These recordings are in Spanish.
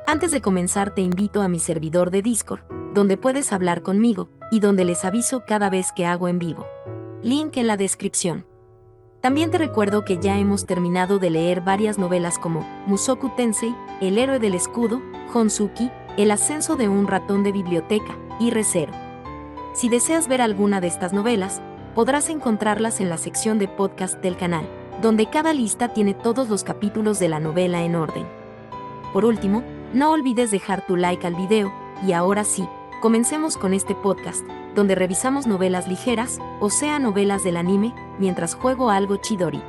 Antes de comenzar te invito a mi servidor de Discord, donde puedes hablar conmigo, y donde les aviso cada vez que hago en vivo. Link en la descripción. También te recuerdo que ya hemos terminado de leer varias novelas como Mushoku Tensei, El héroe del escudo, Honsuki, El ascenso de un ratón de biblioteca, y Re:Zero. Si deseas ver alguna de estas novelas, podrás encontrarlas en la sección de podcast del canal, donde cada lista tiene todos los capítulos de la novela en orden. Por último, no olvides dejar tu like al video, y ahora sí, comencemos con este podcast, donde revisamos novelas ligeras, o sea novelas del anime, mientras juego algo Chidori.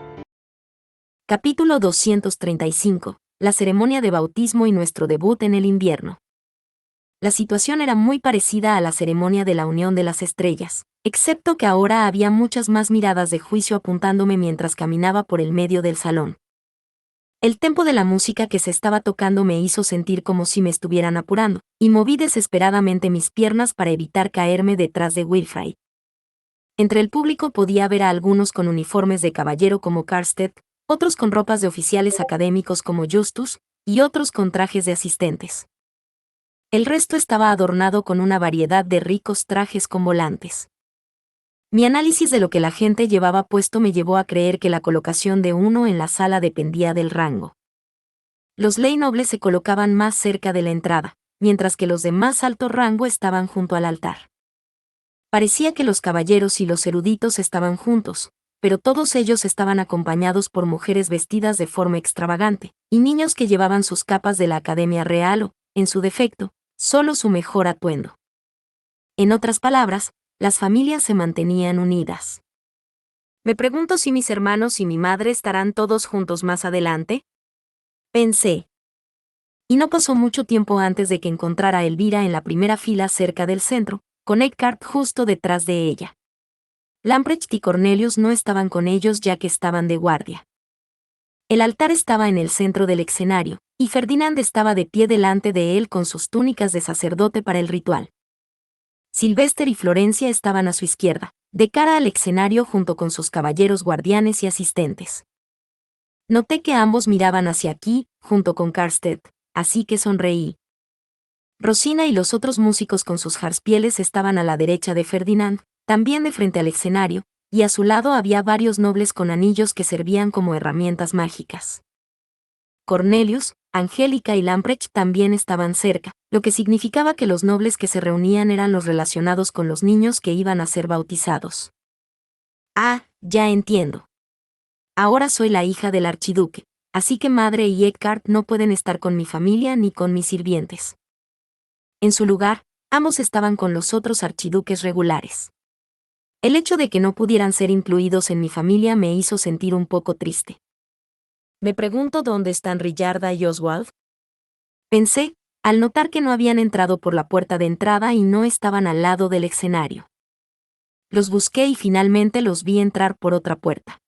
Capítulo 235. La ceremonia de bautismo y nuestro debut en el invierno. La situación era muy parecida a la ceremonia de la Unión de las Estrellas, excepto que ahora había muchas más miradas de juicio apuntándome mientras caminaba por el medio del salón. El tempo de la música que se estaba tocando me hizo sentir como si me estuvieran apurando, y moví desesperadamente mis piernas para evitar caerme detrás de Wilfrid. Entre el público podía ver a algunos con uniformes de caballero como Karstedt, otros con ropas de oficiales académicos como Justus, y otros con trajes de asistentes. El resto estaba adornado con una variedad de ricos trajes con volantes. Mi análisis de lo que la gente llevaba puesto me llevó a creer que la colocación de uno en la sala dependía del rango. Los ley nobles se colocaban más cerca de la entrada, mientras que los de más alto rango estaban junto al altar. Parecía que los caballeros y los eruditos estaban juntos, pero todos ellos estaban acompañados por mujeres vestidas de forma extravagante, y niños que llevaban sus capas de la Academia Real o, en su defecto, solo su mejor atuendo. En otras palabras, las familias se mantenían unidas. Me pregunto si mis hermanos y mi madre estarán todos juntos más adelante. Pensé. Y no pasó mucho tiempo antes de que encontrara a Elvira en la primera fila cerca del centro, con Eckhart justo detrás de ella. Lamprecht y Cornelius no estaban con ellos ya que estaban de guardia. El altar estaba en el centro del escenario, y Ferdinand estaba de pie delante de él con sus túnicas de sacerdote para el ritual. Sylvester y Florencia estaban a su izquierda, de cara al escenario junto con sus caballeros guardianes y asistentes. Noté que ambos miraban hacia aquí, junto con Karstedt, así que sonreí. Rosina y los otros músicos con sus jarspieles estaban a la derecha de Ferdinand, también de frente al escenario, y a su lado había varios nobles con anillos que servían como herramientas mágicas. Cornelius, Angélica y Lamprecht también estaban cerca, lo que significaba que los nobles que se reunían eran los relacionados con los niños que iban a ser bautizados. Ah, ya entiendo. Ahora soy la hija del archiduque, así que madre y Eckhart no pueden estar con mi familia ni con mis sirvientes. En su lugar, ambos estaban con los otros archiduques regulares. El hecho de que no pudieran ser incluidos en mi familia me hizo sentir un poco triste. Me pregunto dónde están Rillarda y Oswald. Pensé, al notar que no habían entrado por la puerta de entrada y no estaban al lado del escenario. Los busqué y finalmente los vi entrar por otra puerta.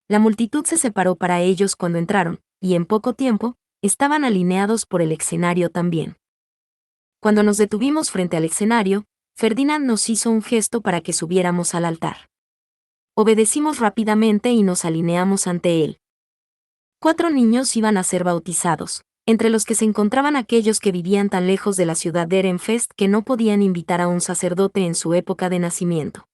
La multitud se separó para ellos cuando entraron, y en poco tiempo, estaban alineados por el escenario también. Cuando nos detuvimos frente al escenario, Ferdinand nos hizo un gesto para que subiéramos al altar. Obedecimos rápidamente y nos alineamos ante él. 4 niños iban a ser bautizados, entre los que se encontraban aquellos que vivían tan lejos de la ciudad de Ehrenfest que no podían invitar a un sacerdote en su época de nacimiento.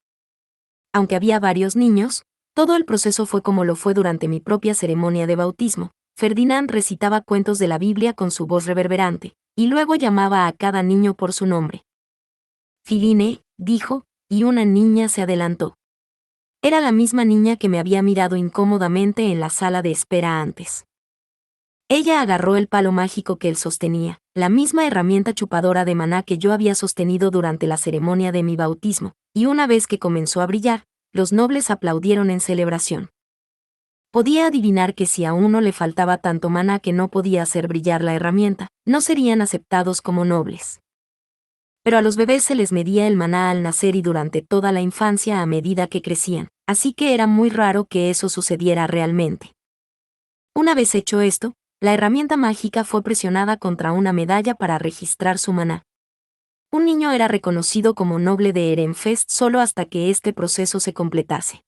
Aunque había varios niños, todo el proceso fue como lo fue durante mi propia ceremonia de bautismo. Ferdinand recitaba cuentos de la Biblia con su voz reverberante, y luego llamaba a cada niño por su nombre. Filine, dijo, y una niña se adelantó. Era la misma niña que me había mirado incómodamente en la sala de espera antes. Ella agarró el palo mágico que él sostenía, la misma herramienta chupadora de maná que yo había sostenido durante la ceremonia de mi bautismo, y una vez que comenzó a brillar, los nobles aplaudieron en celebración. Podía adivinar que si a uno le faltaba tanto maná que no podía hacer brillar la herramienta, no serían aceptados como nobles. Pero a los bebés se les medía el maná al nacer y durante toda la infancia a medida que crecían, así que era muy raro que eso sucediera realmente. Una vez hecho esto, la herramienta mágica fue presionada contra una medalla para registrar su maná. Un niño era reconocido como noble de Ehrenfest solo hasta que este proceso se completase.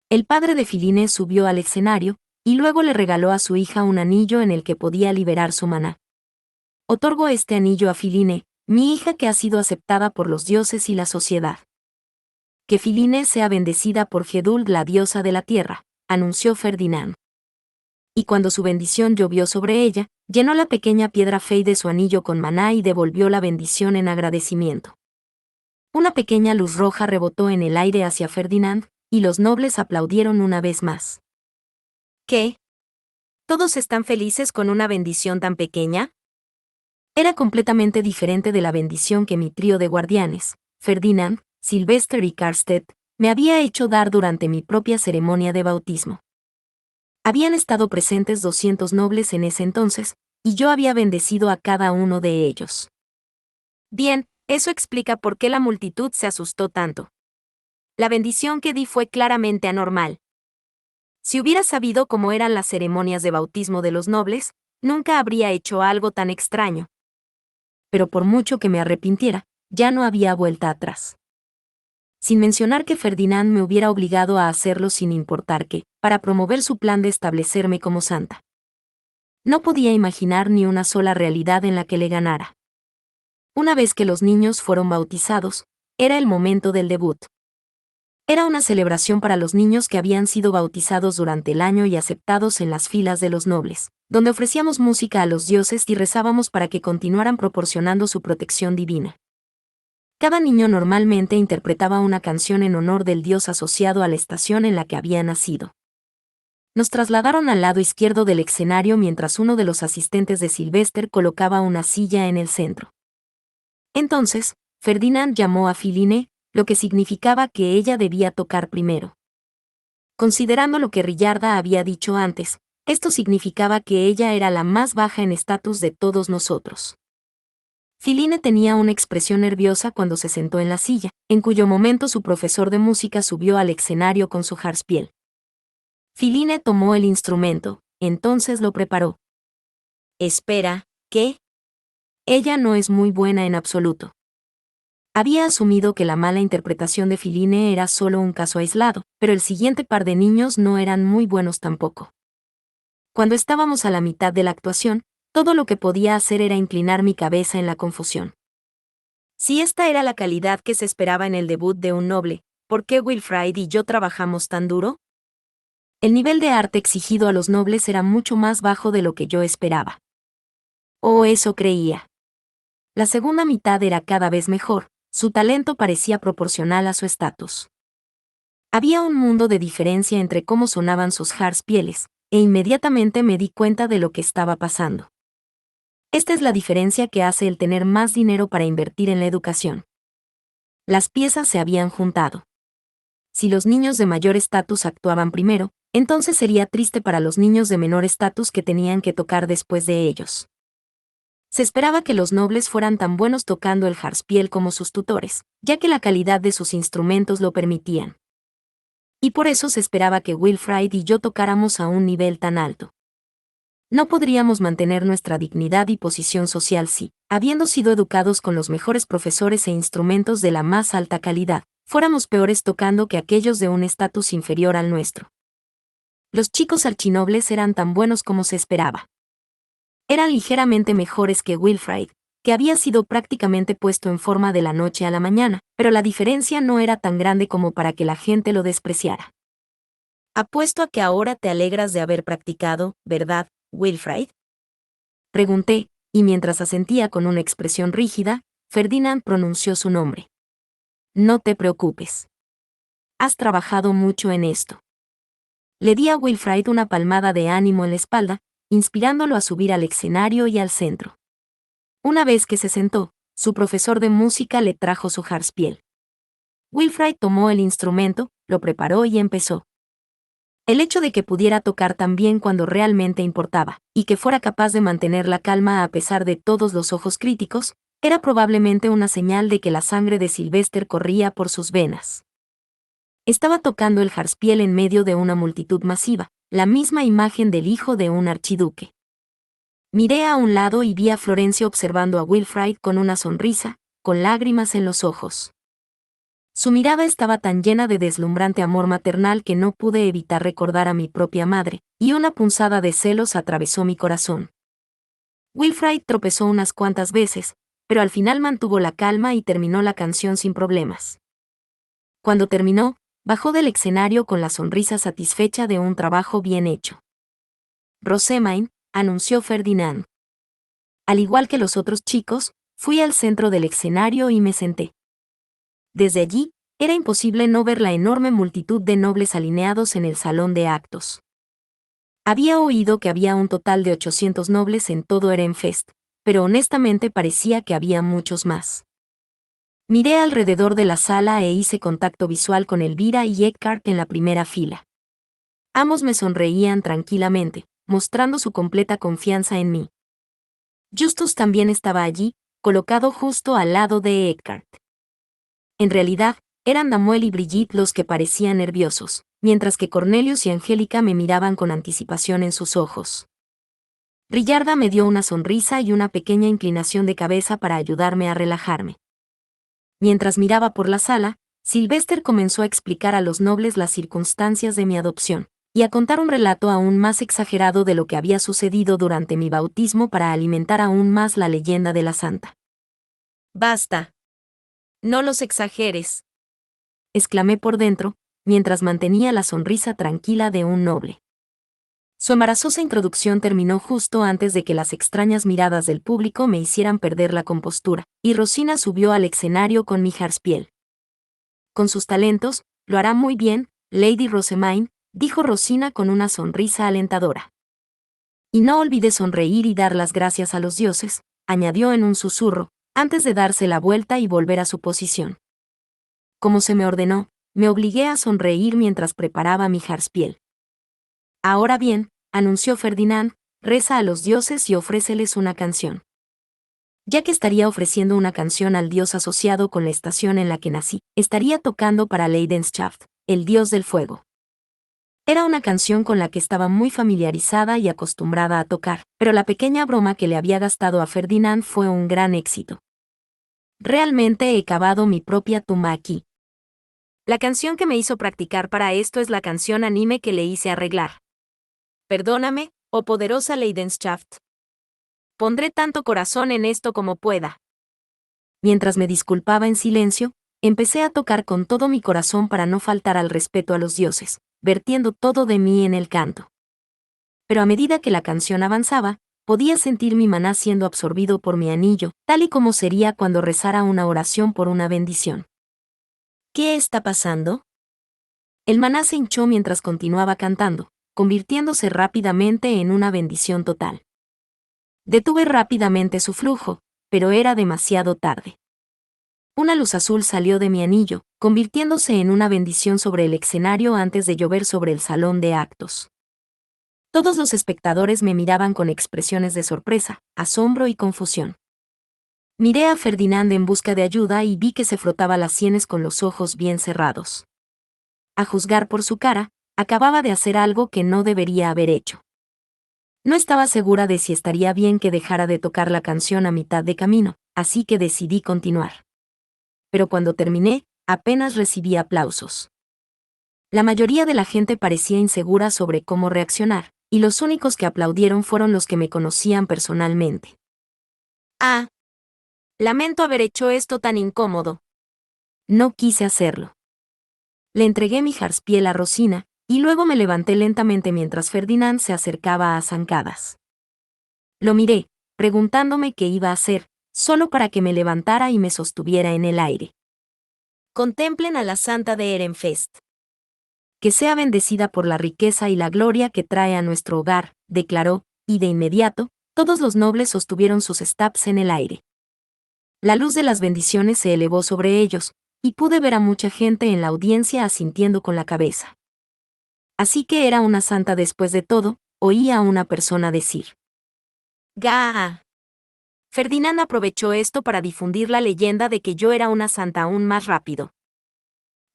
El padre de Filine subió al escenario, y luego le regaló a su hija un anillo en el que podía liberar su maná. Otorgo este anillo a Filine, mi hija que ha sido aceptada por los dioses y la sociedad. Que Filine sea bendecida por Hedul, la diosa de la tierra, anunció Ferdinand. Y cuando su bendición llovió sobre ella, llenó la pequeña piedra fey de su anillo con maná y devolvió la bendición en agradecimiento. Una pequeña luz roja rebotó en el aire hacia Ferdinand, y los nobles aplaudieron una vez más. ¿Qué? ¿Todos están felices con una bendición tan pequeña? Era completamente diferente de la bendición que mi trío de guardianes, Ferdinand, Sylvester y Karstedt, me había hecho dar durante mi propia ceremonia de bautismo. Habían estado presentes 200 nobles en ese entonces, y yo había bendecido a cada uno de ellos. Bien, eso explica por qué la multitud se asustó tanto. La bendición que di fue claramente anormal. Si hubiera sabido cómo eran las ceremonias de bautismo de los nobles, nunca habría hecho algo tan extraño. Pero por mucho que me arrepintiera, ya no había vuelta atrás. Sin mencionar que Ferdinand me hubiera obligado a hacerlo sin importar qué, para promover su plan de establecerme como santa. No podía imaginar ni una sola realidad en la que le ganara. Una vez que los niños fueron bautizados, era el momento del debut. Era una celebración para los niños que habían sido bautizados durante el año y aceptados en las filas de los nobles, donde ofrecíamos música a los dioses y rezábamos para que continuaran proporcionando su protección divina. Cada niño normalmente interpretaba una canción en honor del dios asociado a la estación en la que había nacido. Nos trasladaron al lado izquierdo del escenario mientras uno de los asistentes de Sylvester colocaba una silla en el centro. Entonces, Ferdinand llamó a Filine, lo que significaba que ella debía tocar primero. Considerando lo que Rillarda había dicho antes, esto significaba que ella era la más baja en estatus de todos nosotros. Filine tenía una expresión nerviosa cuando se sentó en la silla, en cuyo momento su profesor de música subió al escenario con su harpspiel. Filine tomó el instrumento, entonces lo preparó. Espera, ¿qué? Ella no es muy buena en absoluto. Había asumido que la mala interpretación de Filine era solo un caso aislado, pero el siguiente par de niños no eran muy buenos tampoco. Cuando estábamos a la mitad de la actuación, todo lo que podía hacer era inclinar mi cabeza en la confusión. Si esta era la calidad que se esperaba en el debut de un noble, ¿por qué Wilfrid y yo trabajamos tan duro? El nivel de arte exigido a los nobles era mucho más bajo de lo que yo esperaba. O eso creía. La segunda mitad era cada vez mejor, su talento parecía proporcional a su estatus. Había un mundo de diferencia entre cómo sonaban sus harpspieles, e inmediatamente me di cuenta de lo que estaba pasando. Esta es la diferencia que hace el tener más dinero para invertir en la educación. Las piezas se habían juntado. Si los niños de mayor estatus actuaban primero, entonces sería triste para los niños de menor estatus que tenían que tocar después de ellos. Se esperaba que los nobles fueran tan buenos tocando el harpspiel como sus tutores, ya que la calidad de sus instrumentos lo permitían. Y por eso se esperaba que Wilfrid y yo tocáramos a un nivel tan alto. No podríamos mantener nuestra dignidad y posición social si, habiendo sido educados con los mejores profesores e instrumentos de la más alta calidad, fuéramos peores tocando que aquellos de un estatus inferior al nuestro. Los chicos archinobles eran tan buenos como se esperaba. Eran ligeramente mejores que Wilfrid, que había sido prácticamente puesto en forma de la noche a la mañana, pero la diferencia no era tan grande como para que la gente lo despreciara. Apuesto a que ahora te alegras de haber practicado, ¿verdad, Wilfrid? Pregunté, y mientras asentía con una expresión rígida, Ferdinand pronunció su nombre. No te preocupes. Has trabajado mucho en esto. Le di a Wilfrid una palmada de ánimo en la espalda, inspirándolo a subir al escenario y al centro. Una vez que se sentó, su profesor de música le trajo su harpspiel. Wilfrid tomó el instrumento, lo preparó y empezó. El hecho de que pudiera tocar tan bien cuando realmente importaba, y que fuera capaz de mantener la calma a pesar de todos los ojos críticos, era probablemente una señal de que la sangre de Sylvester corría por sus venas. Estaba tocando el harpspiel en medio de una multitud masiva, la misma imagen del hijo de un archiduque. Miré a un lado y vi a Florencio observando a Wilfrid con una sonrisa, con lágrimas en los ojos. Su mirada estaba tan llena de deslumbrante amor maternal que no pude evitar recordar a mi propia madre, y una punzada de celos atravesó mi corazón. Wilfried tropezó unas cuantas veces, pero al final mantuvo la calma y terminó la canción sin problemas. Cuando terminó, bajó del escenario con la sonrisa satisfecha de un trabajo bien hecho. Rosamine, anunció Ferdinand. Al igual que los otros chicos, fui al centro del escenario y me senté. Desde allí, era imposible no ver la enorme multitud de nobles alineados en el salón de actos. Había oído que había un total de 800 nobles en todo Ehrenfest, pero honestamente parecía que había muchos más. Miré alrededor de la sala e hice contacto visual con Elvira y Eckhart en la primera fila. Ambos me sonreían tranquilamente, mostrando su completa confianza en mí. Justus también estaba allí, colocado justo al lado de Eckhart. En realidad, eran Damuel y Brigitte los que parecían nerviosos, mientras que Cornelius y Angélica me miraban con anticipación en sus ojos. Brillarda me dio una sonrisa y una pequeña inclinación de cabeza para ayudarme a relajarme. Mientras miraba por la sala, Sylvester comenzó a explicar a los nobles las circunstancias de mi adopción, y a contar un relato aún más exagerado de lo que había sucedido durante mi bautismo para alimentar aún más la leyenda de la santa. «Basta. No los exageres», exclamé por dentro, mientras mantenía la sonrisa tranquila de un noble. Su embarazosa introducción terminó justo antes de que las extrañas miradas del público me hicieran perder la compostura, y Rosina subió al escenario con mi Harspiel. «Con sus talentos, lo hará muy bien, Lady Rosamine», dijo Rosina con una sonrisa alentadora. «Y no olvide sonreír y dar las gracias a los dioses», añadió en un susurro, antes de darse la vuelta y volver a su posición. Como se me ordenó, me obligué a sonreír mientras preparaba mi Harspiel. «Ahora bien», anunció Ferdinand, «reza a los dioses y ofréceles una canción». Ya que estaría ofreciendo una canción al dios asociado con la estación en la que nací, estaría tocando para Leidenschaft, el dios del fuego. Era una canción con la que estaba muy familiarizada y acostumbrada a tocar, pero la pequeña broma que le había gastado a Ferdinand fue un gran éxito. Realmente he cavado mi propia tumba aquí. La canción que me hizo practicar para esto es la canción anime que le hice arreglar. Perdóname, oh poderosa Leidenschaft. Pondré tanto corazón en esto como pueda. Mientras me disculpaba en silencio, empecé a tocar con todo mi corazón para no faltar al respeto a los dioses, vertiendo todo de mí en el canto. Pero a medida que la canción avanzaba, podía sentir mi maná siendo absorbido por mi anillo, tal y como sería cuando rezara una oración por una bendición. ¿Qué está pasando? El maná se hinchó mientras continuaba cantando, convirtiéndose rápidamente en una bendición total. Detuve rápidamente su flujo, pero era demasiado tarde. Una luz azul salió de mi anillo, convirtiéndose en una bendición sobre el escenario antes de llover sobre el salón de actos. Todos los espectadores me miraban con expresiones de sorpresa, asombro y confusión. Miré a Ferdinand en busca de ayuda y vi que se frotaba las sienes con los ojos bien cerrados. A juzgar por su cara, acababa de hacer algo que no debería haber hecho. No estaba segura de si estaría bien que dejara de tocar la canción a mitad de camino, así que decidí continuar. Pero cuando terminé, apenas recibí aplausos. La mayoría de la gente parecía insegura sobre cómo reaccionar, y los únicos que aplaudieron fueron los que me conocían personalmente. «Ah. Lamento haber hecho esto tan incómodo». No quise hacerlo. Le entregué mi Harspiel a Rosina, y luego me levanté lentamente mientras Ferdinand se acercaba a zancadas. Lo miré, preguntándome qué iba a hacer, solo para que me levantara y me sostuviera en el aire. «Contemplen a la santa de Ehrenfest. Que sea bendecida por la riqueza y la gloria que trae a nuestro hogar», declaró, y de inmediato, todos los nobles sostuvieron sus stabs en el aire. La luz de las bendiciones se elevó sobre ellos, y pude ver a mucha gente en la audiencia asintiendo con la cabeza. Así que era una santa después de todo, oí a una persona decir. «¡Gah!». Ferdinand aprovechó esto para difundir la leyenda de que yo era una santa aún más rápido.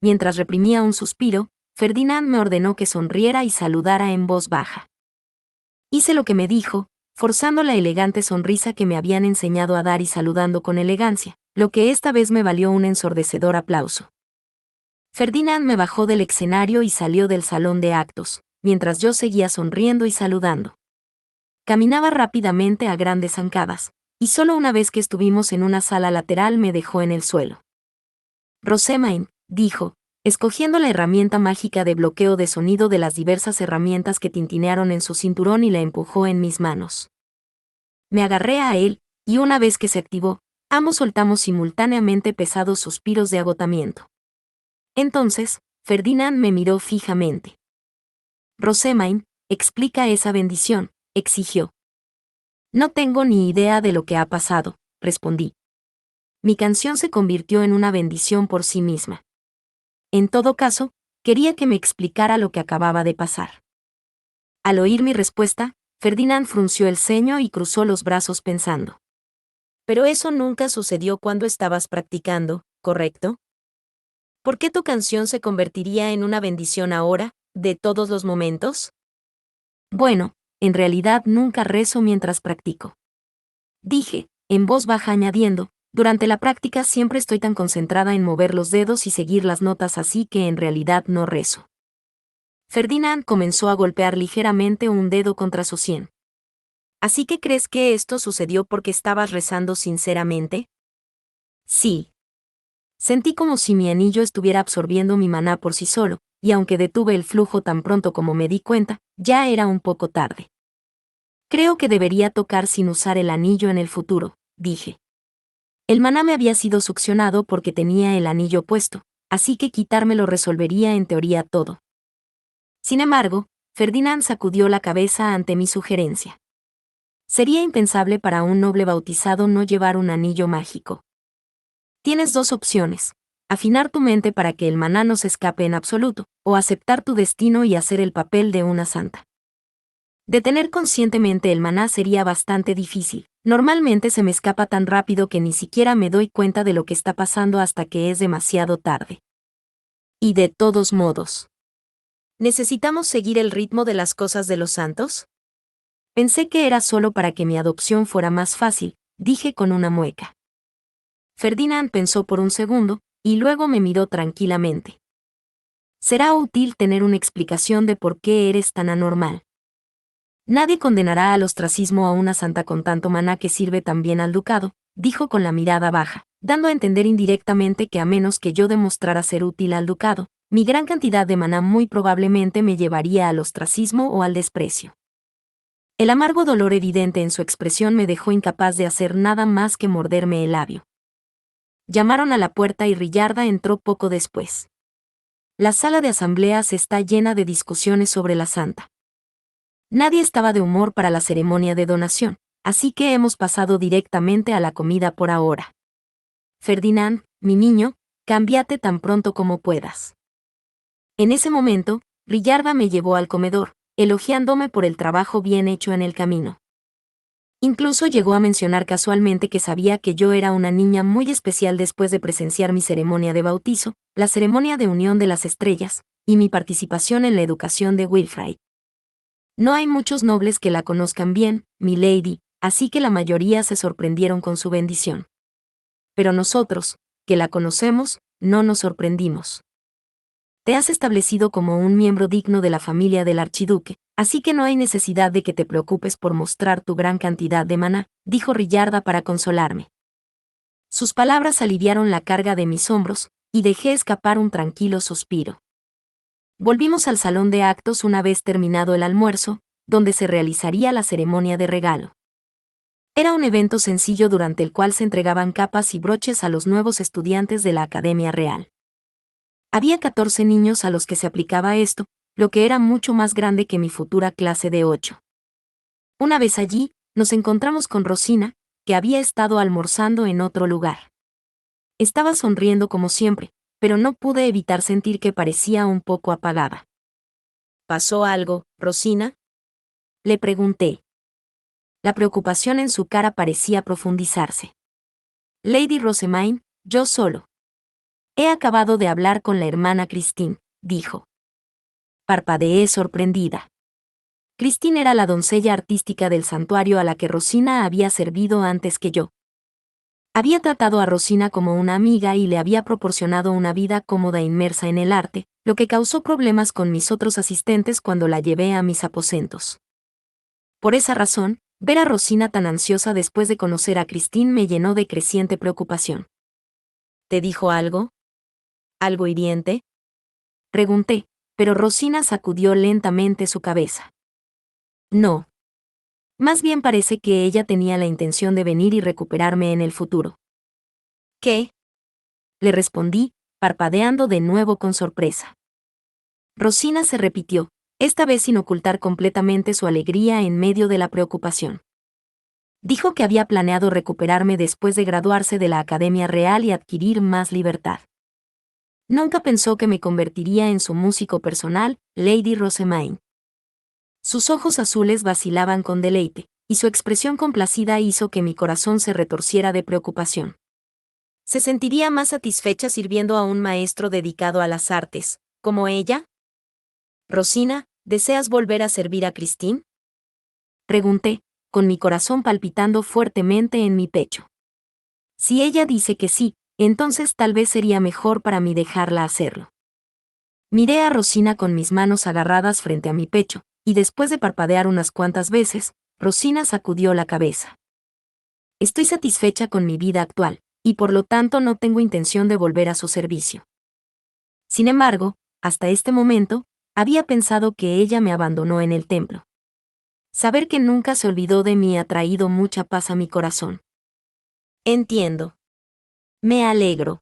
Mientras reprimía un suspiro, Ferdinand me ordenó que sonriera y saludara en voz baja. Hice lo que me dijo, forzando la elegante sonrisa que me habían enseñado a dar y saludando con elegancia, lo que esta vez me valió un ensordecedor aplauso. Ferdinand me bajó del escenario y salió del salón de actos, mientras yo seguía sonriendo y saludando. caminaba rápidamente a grandes zancadas, y solo una vez que estuvimos en una sala lateral me dejó en el suelo. Rosamine, dijo, escogiendo la herramienta mágica de bloqueo de sonido de las diversas herramientas que tintinearon en su cinturón y la empujó en mis manos. Me agarré a él, y una vez que se activó, ambos soltamos simultáneamente pesados suspiros de agotamiento. Entonces, Ferdinand me miró fijamente. Rosamine, explica esa bendición, exigió. No tengo ni idea de lo que ha pasado, respondí. Mi canción se convirtió en una bendición por sí misma. En todo caso, quería que me explicara lo que acababa de pasar. Al oír mi respuesta, Ferdinand frunció el ceño y cruzó los brazos pensando. Pero eso nunca sucedió cuando estabas practicando, ¿correcto? ¿Por qué tu canción se convertiría en una bendición ahora, de todos los momentos? Bueno, en realidad nunca rezo mientras practico. Dije, en voz baja añadiendo, durante la práctica siempre estoy tan concentrada en mover los dedos y seguir las notas así que en realidad no rezo. Ferdinand comenzó a golpear ligeramente un dedo contra su sien. ¿Así que crees que esto sucedió porque estabas rezando sinceramente? Sí. Sentí como si mi anillo estuviera absorbiendo mi maná por sí solo, y aunque detuve el flujo tan pronto como me di cuenta, ya era un poco tarde. Creo que debería tocar sin usar el anillo en el futuro, dije. El maná me había sido succionado porque tenía el anillo puesto, así que quitármelo resolvería en teoría todo. Sin embargo, Ferdinand sacudió la cabeza ante mi sugerencia. Sería impensable para un noble bautizado no llevar un anillo mágico. Tienes dos opciones: afinar tu mente para que el maná no se escape en absoluto, o aceptar tu destino y hacer el papel de una santa. Detener conscientemente el maná sería bastante difícil. Normalmente se me escapa tan rápido que ni siquiera me doy cuenta de lo que está pasando hasta que es demasiado tarde. Y de todos modos, ¿necesitamos seguir el ritmo de las cosas de los santos? Pensé que era solo para que mi adopción fuera más fácil, dije con una mueca. Ferdinand pensó por un segundo, y luego me miró tranquilamente. Será útil tener una explicación de por qué eres tan anormal. Nadie condenará al ostracismo a una santa con tanto maná que sirve tan bien al ducado, dijo con la mirada baja, dando a entender indirectamente que a menos que yo demostrara ser útil al ducado, mi gran cantidad de maná muy probablemente me llevaría al ostracismo o al desprecio. El amargo dolor evidente en su expresión me dejó incapaz de hacer nada más que morderme el labio. Llamaron a la puerta y Rillarda entró poco después. La sala de asambleas está llena de discusiones sobre la santa. Nadie estaba de humor para la ceremonia de donación, así que hemos pasado directamente a la comida por ahora. Ferdinand, mi niño, cámbiate tan pronto como puedas. En ese momento, Rillarda me llevó al comedor, elogiándome por el trabajo bien hecho en el camino. Incluso llegó a mencionar casualmente que sabía que yo era una niña muy especial después de presenciar mi ceremonia de bautizo, la ceremonia de unión de las estrellas, y mi participación en la educación de Wilfrid. No hay muchos nobles que la conozcan bien, mi lady, así que la mayoría se sorprendieron con su bendición. Pero nosotros, que la conocemos, no nos sorprendimos. Te has establecido como un miembro digno de la familia del archiduque, así que no hay necesidad de que te preocupes por mostrar tu gran cantidad de maná, dijo Rillarda para consolarme. Sus palabras aliviaron la carga de mis hombros, y dejé escapar un tranquilo suspiro. Volvimos al salón de actos una vez terminado el almuerzo, donde se realizaría la ceremonia de regalo. Era un evento sencillo durante el cual se entregaban capas y broches a los nuevos estudiantes de la Academia Real. Había 14 niños a los que se aplicaba esto, lo que era mucho más grande que mi futura clase de 8. Una vez allí, nos encontramos con Rosina, que había estado almorzando en otro lugar. Estaba sonriendo como siempre, pero no pude evitar sentir que parecía un poco apagada. ¿Pasó algo, Rosina?, le pregunté. La preocupación en su cara parecía profundizarse. Lady Rosamine, yo solo. He acabado de hablar con la hermana Christine, dijo. Parpadeé sorprendida. Christine era la doncella artística del santuario a la que Rosina había servido antes que yo. Había tratado a Rosina como una amiga y le había proporcionado una vida cómoda inmersa en el arte, lo que causó problemas con mis otros asistentes cuando la llevé a mis aposentos. Por esa razón, ver a Rosina tan ansiosa después de conocer a Christine me llenó de creciente preocupación. ¿Te dijo algo? ¿Algo hiriente? Pregunté, pero Rosina sacudió lentamente su cabeza. No. Más bien parece que ella tenía la intención de venir y recuperarme en el futuro. ¿Qué? Le respondí, parpadeando de nuevo con sorpresa. Rosina se repitió, esta vez sin ocultar completamente su alegría en medio de la preocupación. Dijo que había planeado recuperarme después de graduarse de la Academia Real y adquirir más libertad. Nunca pensó que me convertiría en su músico personal, Lady Rosemaine. Sus ojos azules vacilaban con deleite, y su expresión complacida hizo que mi corazón se retorciera de preocupación. ¿Se sentiría más satisfecha sirviendo a un maestro dedicado a las artes, como ella? Rosina, ¿deseas volver a servir a Christine? Pregunté, con mi corazón palpitando fuertemente en mi pecho. Si ella dice que sí, entonces tal vez sería mejor para mí dejarla hacerlo. Miré a Rosina con mis manos agarradas frente a mi pecho, y después de parpadear unas cuantas veces, Rosina sacudió la cabeza. Estoy satisfecha con mi vida actual, y por lo tanto no tengo intención de volver a su servicio. Sin embargo, hasta este momento, había pensado que ella me abandonó en el templo. Saber que nunca se olvidó de mí ha traído mucha paz a mi corazón. Entiendo. Me alegro.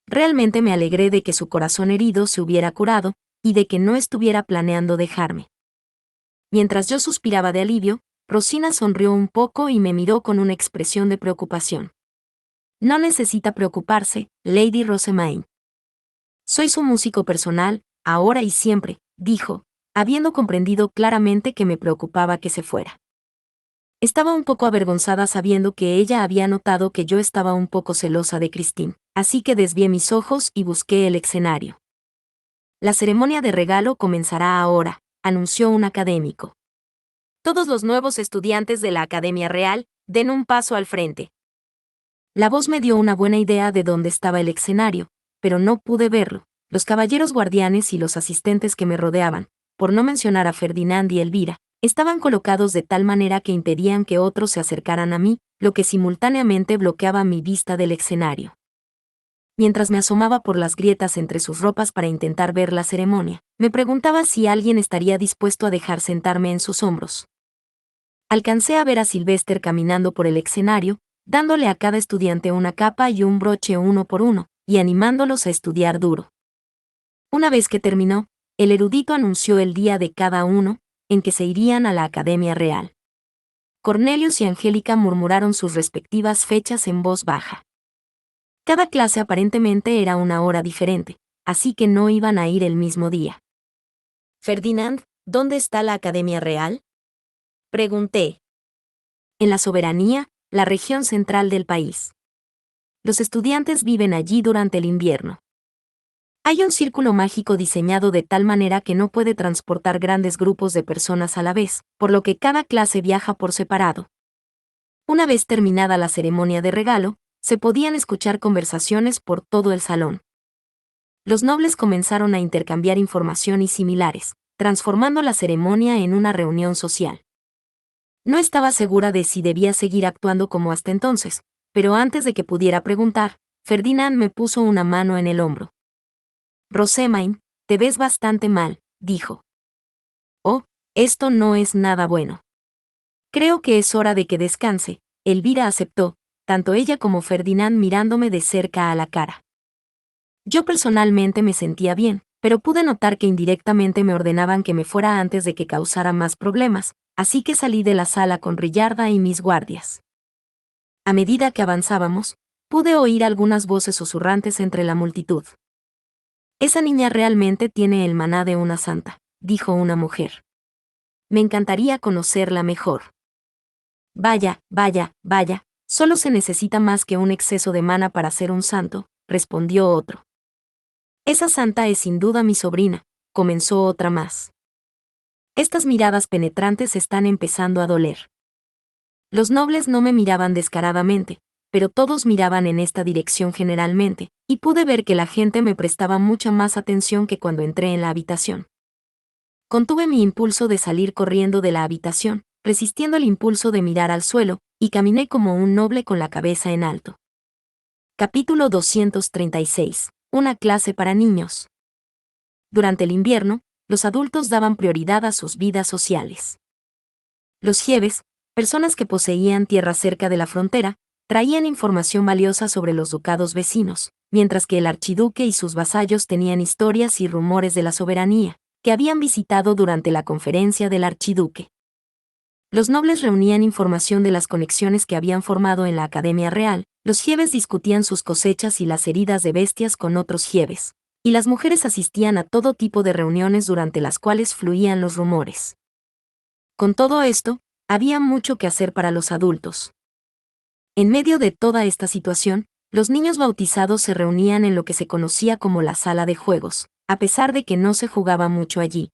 Realmente me alegré de que su corazón herido se hubiera curado, y de que no estuviera planeando dejarme. Mientras yo suspiraba de alivio, Rosina sonrió un poco y me miró con una expresión de preocupación. No necesita preocuparse, Lady Rosemaine. Soy su músico personal, ahora y siempre, dijo, habiendo comprendido claramente que me preocupaba que se fuera. Estaba un poco avergonzada sabiendo que ella había notado que yo estaba un poco celosa de Christine, así que desvié mis ojos y busqué el escenario. La ceremonia de regalo comenzará ahora, anunció un académico. Todos los nuevos estudiantes de la Academia Real, den un paso al frente. La voz me dio una buena idea de dónde estaba el escenario, pero no pude verlo. Los caballeros guardianes y los asistentes que me rodeaban, por no mencionar a Ferdinand y Elvira, estaban colocados de tal manera que impedían que otros se acercaran a mí, lo que simultáneamente bloqueaba mi vista del escenario. Mientras me asomaba por las grietas entre sus ropas para intentar ver la ceremonia, me preguntaba si alguien estaría dispuesto a dejar sentarme en sus hombros. Alcancé a ver a Sylvester caminando por el escenario, dándole a cada estudiante una capa y un broche uno por uno, y animándolos a estudiar duro. Una vez que terminó, el erudito anunció el día de cada uno, en que se irían a la Academia Real. Cornelius y Angélica murmuraron sus respectivas fechas en voz baja. Cada clase aparentemente era una hora diferente, así que no iban a ir el mismo día. Ferdinand, ¿dónde está la Academia Real? Pregunté. En la Soberanía, la región central del país. Los estudiantes viven allí durante el invierno. Hay un círculo mágico diseñado de tal manera que no puede transportar grandes grupos de personas a la vez, por lo que cada clase viaja por separado. Una vez terminada la ceremonia de regalo, se podían escuchar conversaciones por todo el salón. Los nobles comenzaron a intercambiar información y similares, transformando la ceremonia en una reunión social. No estaba segura de si debía seguir actuando como hasta entonces, pero antes de que pudiera preguntar, Ferdinand me puso una mano en el hombro. Rosemaine, te ves bastante mal, dijo. Oh, esto no es nada bueno. Creo que es hora de que descanse, Elvira aceptó, tanto ella como Ferdinand mirándome de cerca a la cara. Yo personalmente me sentía bien, pero pude notar que indirectamente me ordenaban que me fuera antes de que causara más problemas, así que salí de la sala con Rillarda y mis guardias. A medida que avanzábamos, pude oír algunas voces susurrantes entre la multitud. Esa niña realmente tiene el maná de una santa, dijo una mujer. Me encantaría conocerla mejor. Vaya, vaya, vaya, solo se necesita más que un exceso de maná para ser un santo, respondió otro. Esa santa es sin duda mi sobrina, comenzó otra más. Estas miradas penetrantes están empezando a doler. Los nobles no me miraban descaradamente, pero todos miraban en esta dirección generalmente, y pude ver que la gente me prestaba mucha más atención que cuando entré en la habitación. Contuve mi impulso de salir corriendo de la habitación, resistiendo el impulso de mirar al suelo, y caminé como un noble con la cabeza en alto. Capítulo 236. Una clase para niños. Durante el invierno, los adultos daban prioridad a sus vidas sociales. Los jefes, personas que poseían tierra cerca de la frontera, traían información valiosa sobre los ducados vecinos, mientras que el archiduque y sus vasallos tenían historias y rumores de la soberanía, que habían visitado durante la conferencia del archiduque. Los nobles reunían información de las conexiones que habían formado en la Academia Real, los jefes discutían sus cosechas y las heridas de bestias con otros jefes, y las mujeres asistían a todo tipo de reuniones durante las cuales fluían los rumores. Con todo esto, había mucho que hacer para los adultos. En medio de toda esta situación, los niños bautizados se reunían en lo que se conocía como la sala de juegos, a pesar de que no se jugaba mucho allí.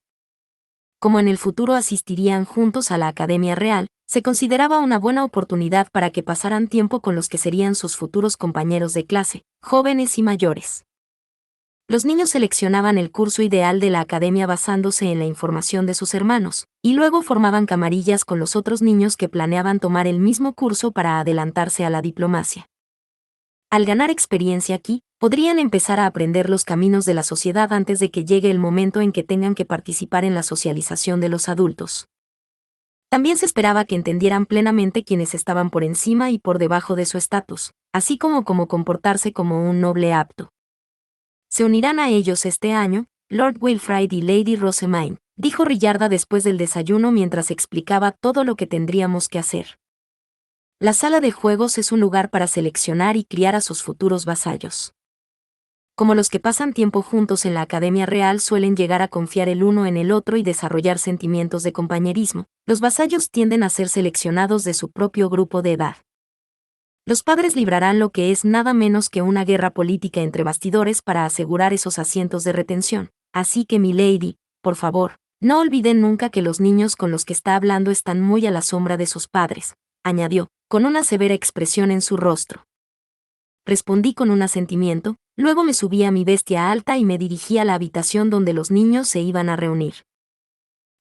Como en el futuro asistirían juntos a la Academia Real, se consideraba una buena oportunidad para que pasaran tiempo con los que serían sus futuros compañeros de clase, jóvenes y mayores. Los niños seleccionaban el curso ideal de la academia basándose en la información de sus hermanos, y luego formaban camarillas con los otros niños que planeaban tomar el mismo curso para adelantarse a la diplomacia. Al ganar experiencia aquí, podrían empezar a aprender los caminos de la sociedad antes de que llegue el momento en que tengan que participar en la socialización de los adultos. También se esperaba que entendieran plenamente quienes estaban por encima y por debajo de su estatus, así como cómo comportarse como un noble apto. Se unirán a ellos este año, Lord Wilfrid y Lady Rosamine, dijo Rillarda después del desayuno mientras explicaba todo lo que tendríamos que hacer. La sala de juegos es un lugar para seleccionar y criar a sus futuros vasallos. Como los que pasan tiempo juntos en la Academia Real suelen llegar a confiar el uno en el otro y desarrollar sentimientos de compañerismo, los vasallos tienden a ser seleccionados de su propio grupo de edad. Los padres librarán lo que es nada menos que una guerra política entre bastidores para asegurar esos asientos de retención, así que milady, por favor, no olviden nunca que los niños con los que está hablando están muy a la sombra de sus padres, añadió, con una severa expresión en su rostro. Respondí con un asentimiento, luego me subí a mi bestia alta y me dirigí a la habitación donde los niños se iban a reunir.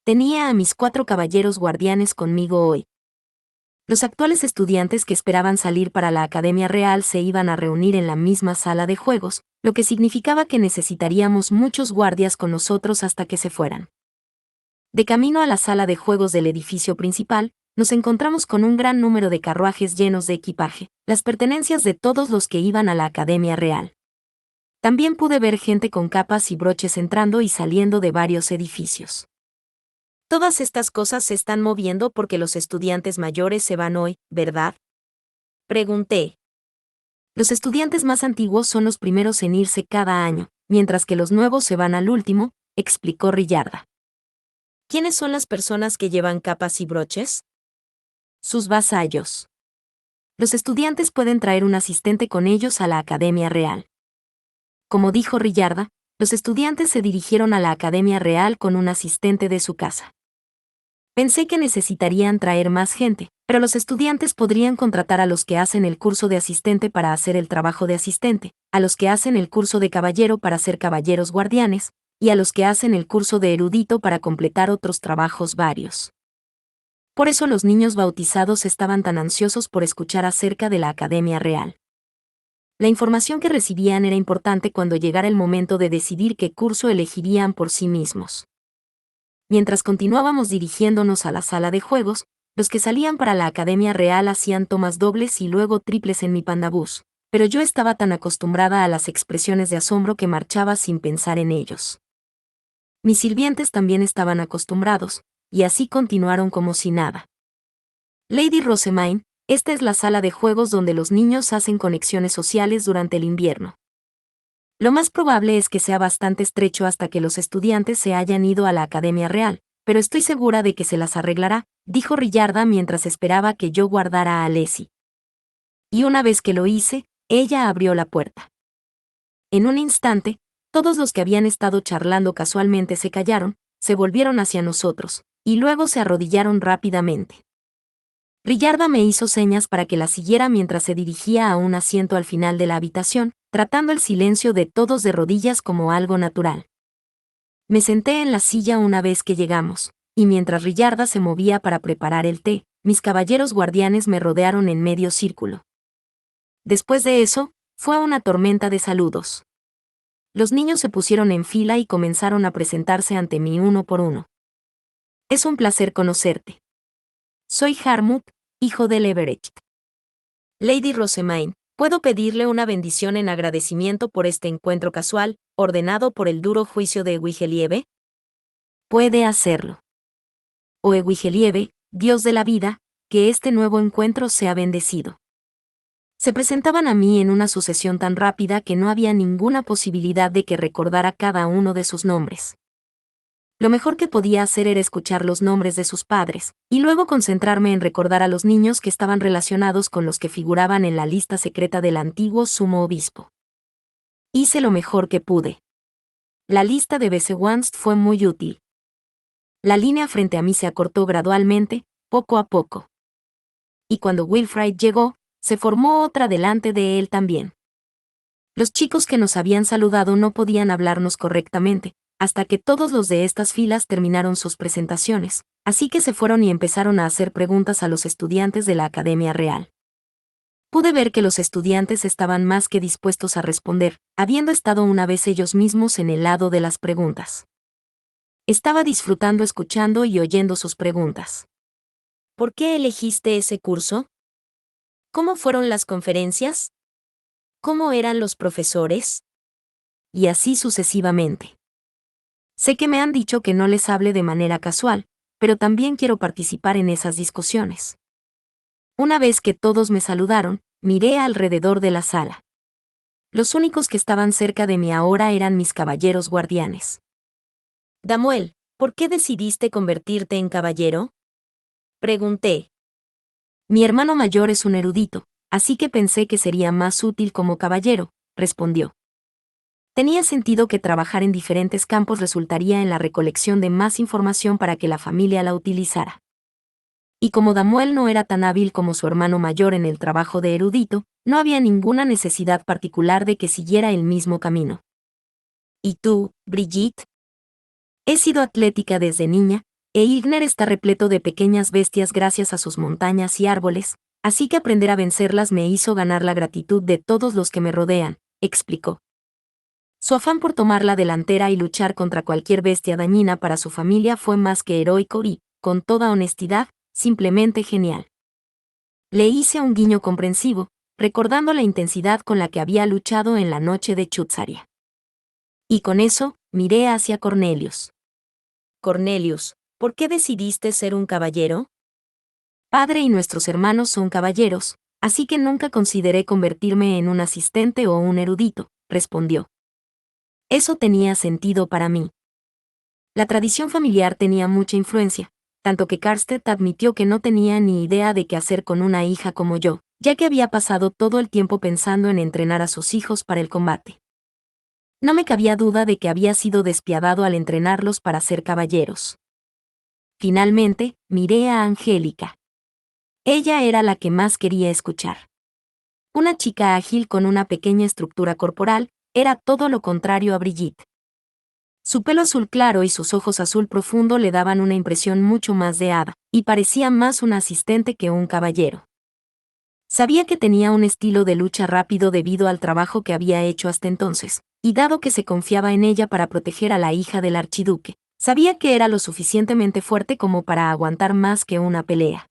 Tenía a mis 4 caballeros guardianes conmigo hoy. Los actuales estudiantes que esperaban salir para la Academia Real se iban a reunir en la misma sala de juegos, lo que significaba que necesitaríamos muchos guardias con nosotros hasta que se fueran. De camino a la sala de juegos del edificio principal, nos encontramos con un gran número de carruajes llenos de equipaje, las pertenencias de todos los que iban a la Academia Real. También pude ver gente con capas y broches entrando y saliendo de varios edificios. Todas estas cosas se están moviendo porque los estudiantes mayores se van hoy, ¿verdad? Pregunté. Los estudiantes más antiguos son los primeros en irse cada año, mientras que los nuevos se van al último, explicó Rillarda. ¿Quiénes son las personas que llevan capas y broches? Sus vasallos. Los estudiantes pueden traer un asistente con ellos a la Academia Real. Como dijo Rillarda, los estudiantes se dirigieron a la Academia Real con un asistente de su casa. Pensé que necesitarían traer más gente, pero los estudiantes podrían contratar a los que hacen el curso de asistente para hacer el trabajo de asistente, a los que hacen el curso de caballero para ser caballeros guardianes, y a los que hacen el curso de erudito para completar otros trabajos varios. Por eso los niños bautizados estaban tan ansiosos por escuchar acerca de la Academia Real. La información que recibían era importante cuando llegara el momento de decidir qué curso elegirían por sí mismos. Mientras continuábamos dirigiéndonos a la sala de juegos, los que salían para la Academia Real hacían tomas dobles y luego triples en mi pandabús, pero yo estaba tan acostumbrada a las expresiones de asombro que marchaba sin pensar en ellos. Mis sirvientes también estaban acostumbrados, y así continuaron como si nada. Lady Rosamine, esta es la sala de juegos donde los niños hacen conexiones sociales durante el invierno. Lo más probable es que sea bastante estrecho hasta que los estudiantes se hayan ido a la Academia Real, pero estoy segura de que se las arreglará, dijo Rillarda mientras esperaba que yo guardara a Leslie. Y una vez que lo hice, ella abrió la puerta. En un instante, todos los que habían estado charlando casualmente se callaron, se volvieron hacia nosotros, y luego se arrodillaron rápidamente. Rillarda me hizo señas para que la siguiera mientras se dirigía a un asiento al final de la habitación, tratando el silencio de todos de rodillas como algo natural. Me senté en la silla una vez que llegamos, y mientras Rillarda se movía para preparar el té, mis caballeros guardianes me rodearon en medio círculo. Después de eso, fue una tormenta de saludos. Los niños se pusieron en fila y comenzaron a presentarse ante mí uno por uno. Es un placer conocerte. Soy Harmut, hijo de Everett. Lady Rosemaine, ¿puedo pedirle una bendición en agradecimiento por este encuentro casual, ordenado por el duro juicio de Wigelieve? Puede hacerlo. Oh Wigelieve, Dios de la vida, que este nuevo encuentro sea bendecido. Se presentaban a mí en una sucesión tan rápida que no había ninguna posibilidad de que recordara cada uno de sus nombres. Lo mejor que podía hacer era escuchar los nombres de sus padres, y luego concentrarme en recordar a los niños que estaban relacionados con los que figuraban en la lista secreta del antiguo sumo obispo. Hice lo mejor que pude. La lista de Besewanst fue muy útil. La línea frente a mí se acortó gradualmente, poco a poco. Y cuando Wilfrid llegó, se formó otra delante de él también. Los chicos que nos habían saludado no podían hablarnos correctamente, hasta que todos los de estas filas terminaron sus presentaciones, así que se fueron y empezaron a hacer preguntas a los estudiantes de la Academia Real. Pude ver que los estudiantes estaban más que dispuestos a responder, habiendo estado una vez ellos mismos en el lado de las preguntas. Estaba disfrutando escuchando y oyendo sus preguntas. ¿Por qué elegiste ese curso? ¿Cómo fueron las conferencias? ¿Cómo eran los profesores? Y así sucesivamente. Sé que me han dicho que no les hable de manera casual, pero también quiero participar en esas discusiones. Una vez que todos me saludaron, miré alrededor de la sala. Los únicos que estaban cerca de mí ahora eran mis caballeros guardianes. Damuel, ¿por qué decidiste convertirte en caballero? Pregunté. Mi hermano mayor es un erudito, así que pensé que sería más útil como caballero, respondió. Tenía sentido que trabajar en diferentes campos resultaría en la recolección de más información para que la familia la utilizara. Y como Damuel no era tan hábil como su hermano mayor en el trabajo de erudito, no había ninguna necesidad particular de que siguiera el mismo camino. ¿Y tú, Brigitte? He sido atlética desde niña, e Igner está repleto de pequeñas bestias gracias a sus montañas y árboles, así que aprender a vencerlas me hizo ganar la gratitud de todos los que me rodean, explicó. Su afán por tomar la delantera y luchar contra cualquier bestia dañina para su familia fue más que heroico y, con toda honestidad, simplemente genial. Le hice un guiño comprensivo, recordando la intensidad con la que había luchado en la noche de Chutzaria. Y con eso, miré hacia Cornelius. Cornelius, ¿por qué decidiste ser un caballero? Padre y nuestros hermanos son caballeros, así que nunca consideré convertirme en un asistente o un erudito, respondió. Eso tenía sentido para mí. La tradición familiar tenía mucha influencia, tanto que Karstedt admitió que no tenía ni idea de qué hacer con una hija como yo, ya que había pasado todo el tiempo pensando en entrenar a sus hijos para el combate. No me cabía duda de que había sido despiadado al entrenarlos para ser caballeros. Finalmente, miré a Angélica. Ella era la que más quería escuchar. Una chica ágil con una pequeña estructura corporal, era todo lo contrario a Brigitte. Su pelo azul claro y sus ojos azul profundo le daban una impresión mucho más de hada, y parecía más un asistente que un caballero. Sabía que tenía un estilo de lucha rápido debido al trabajo que había hecho hasta entonces, y dado que se confiaba en ella para proteger a la hija del archiduque, sabía que era lo suficientemente fuerte como para aguantar más que una pelea.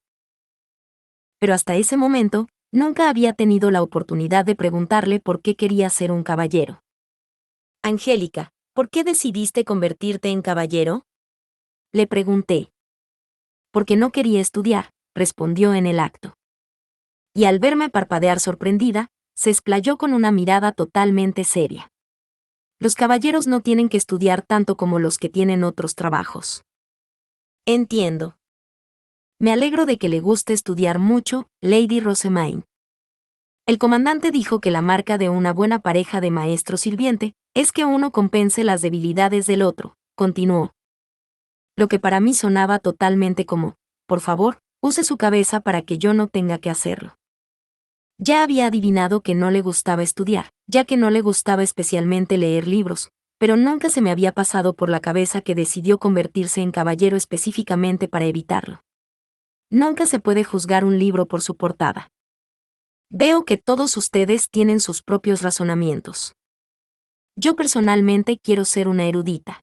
Pero hasta ese momento, nunca había tenido la oportunidad de preguntarle por qué quería ser un caballero. Angélica, ¿por qué decidiste convertirte en caballero? Le pregunté. Porque no quería estudiar, respondió en el acto. Y al verme parpadear sorprendida, se explayó con una mirada totalmente seria. Los caballeros no tienen que estudiar tanto como los que tienen otros trabajos. Entiendo. Me alegro de que le guste estudiar mucho, Lady Rosemaine. El comandante dijo que la marca de una buena pareja de maestro sirviente es que uno compense las debilidades del otro, continuó. Lo que para mí sonaba totalmente como, por favor, use su cabeza para que yo no tenga que hacerlo. Ya había adivinado que no le gustaba estudiar, ya que no le gustaba especialmente leer libros, pero nunca se me había pasado por la cabeza que decidió convertirse en caballero específicamente para evitarlo. Nunca se puede juzgar un libro por su portada. Veo que todos ustedes tienen sus propios razonamientos. Yo personalmente quiero ser una erudita.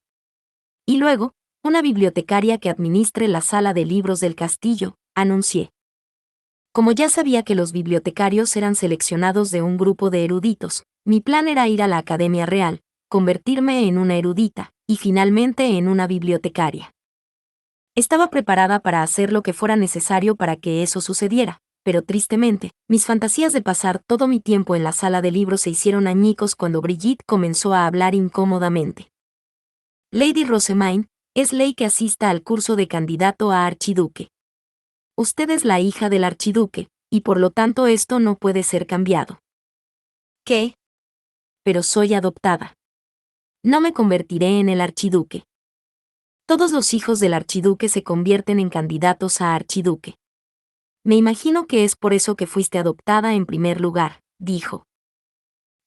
Y luego, una bibliotecaria que administre la sala de libros del castillo, anuncié. Como ya sabía que los bibliotecarios eran seleccionados de un grupo de eruditos, mi plan era ir a la Academia Real, convertirme en una erudita, y finalmente en una bibliotecaria. Estaba preparada para hacer lo que fuera necesario para que eso sucediera, pero tristemente, mis fantasías de pasar todo mi tiempo en la sala de libros se hicieron añicos cuando Brigitte comenzó a hablar incómodamente. Lady Rosamine, es ley que asista al curso de candidato a archiduque. Usted es la hija del archiduque, y por lo tanto esto no puede ser cambiado. ¿Qué? Pero soy adoptada. No me convertiré en el archiduque. Todos los hijos del archiduque se convierten en candidatos a archiduque. Me imagino que es por eso que fuiste adoptada en primer lugar, dijo.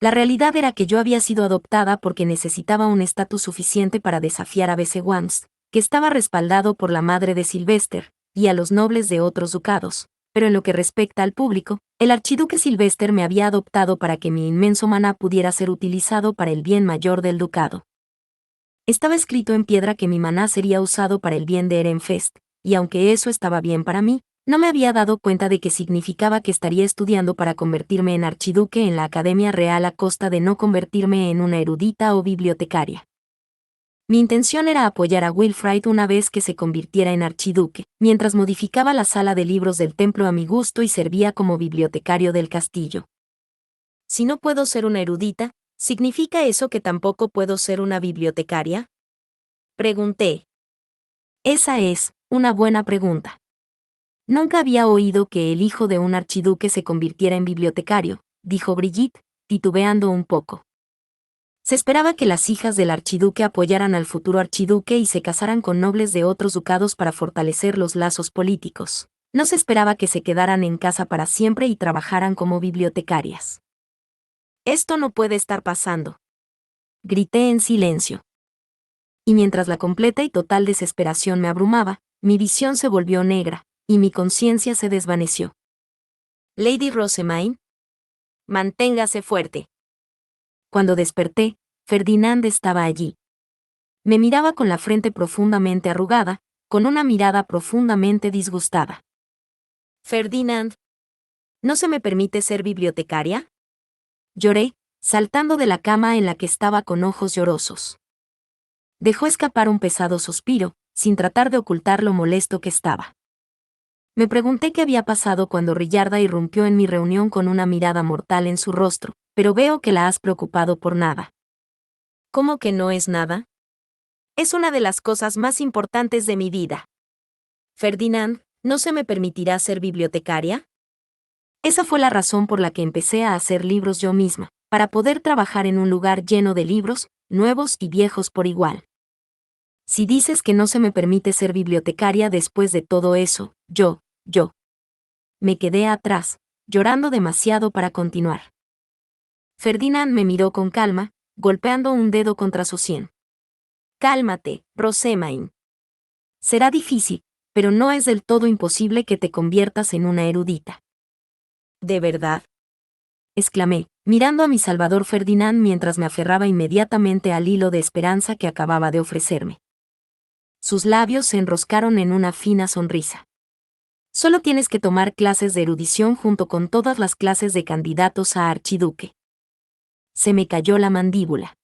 La realidad era que yo había sido adoptada porque necesitaba un estatus suficiente para desafiar a Besewans, que estaba respaldado por la madre de Sylvester, y a los nobles de otros ducados, pero en lo que respecta al público, el archiduque Sylvester me había adoptado para que mi inmenso maná pudiera ser utilizado para el bien mayor del ducado. Estaba escrito en piedra que mi maná sería usado para el bien de Ehrenfest, y aunque eso estaba bien para mí, no me había dado cuenta de que significaba que estaría estudiando para convertirme en archiduque en la Academia Real a costa de no convertirme en una erudita o bibliotecaria. Mi intención era apoyar a Wilfrid una vez que se convirtiera en archiduque, mientras modificaba la sala de libros del templo a mi gusto y servía como bibliotecario del castillo. Si no puedo ser una erudita, ¿significa eso que tampoco puedo ser una bibliotecaria? Pregunté. Esa es una buena pregunta. Nunca había oído que el hijo de un archiduque se convirtiera en bibliotecario, dijo Brigitte, titubeando un poco. Se esperaba que las hijas del archiduque apoyaran al futuro archiduque y se casaran con nobles de otros ducados para fortalecer los lazos políticos. No se esperaba que se quedaran en casa para siempre y trabajaran como bibliotecarias. Esto no puede estar pasando. Grité en silencio. Y mientras la completa y total desesperación me abrumaba, mi visión se volvió negra, y mi conciencia se desvaneció. Lady Rosamine, manténgase fuerte. Cuando desperté, Ferdinand estaba allí. Me miraba con la frente profundamente arrugada, con una mirada profundamente disgustada. Ferdinand, ¿no se me permite ser bibliotecaria? Lloré, saltando de la cama en la que estaba con ojos llorosos. Dejó escapar un pesado suspiro, sin tratar de ocultar lo molesto que estaba. Me pregunté qué había pasado cuando Rillarda irrumpió en mi reunión con una mirada mortal en su rostro, pero veo que la has preocupado por nada. ¿Cómo que no es nada? Es una de las cosas más importantes de mi vida. Ferdinand, ¿no se me permitirá ser bibliotecaria? Esa fue la razón por la que empecé a hacer libros yo misma, para poder trabajar en un lugar lleno de libros, nuevos y viejos por igual. Si dices que no se me permite ser bibliotecaria después de todo eso, yo. Me quedé atrás, llorando demasiado para continuar. Ferdinand me miró con calma, golpeando un dedo contra su sien. Cálmate, Rosamine. Será difícil, pero no es del todo imposible que te conviertas en una erudita. ¿De verdad? Exclamé, mirando a mi salvador Ferdinand mientras me aferraba inmediatamente al hilo de esperanza que acababa de ofrecerme. Sus labios se enroscaron en una fina sonrisa. Solo tienes que tomar clases de erudición junto con todas las clases de candidatos a archiduque. Se me cayó la mandíbula.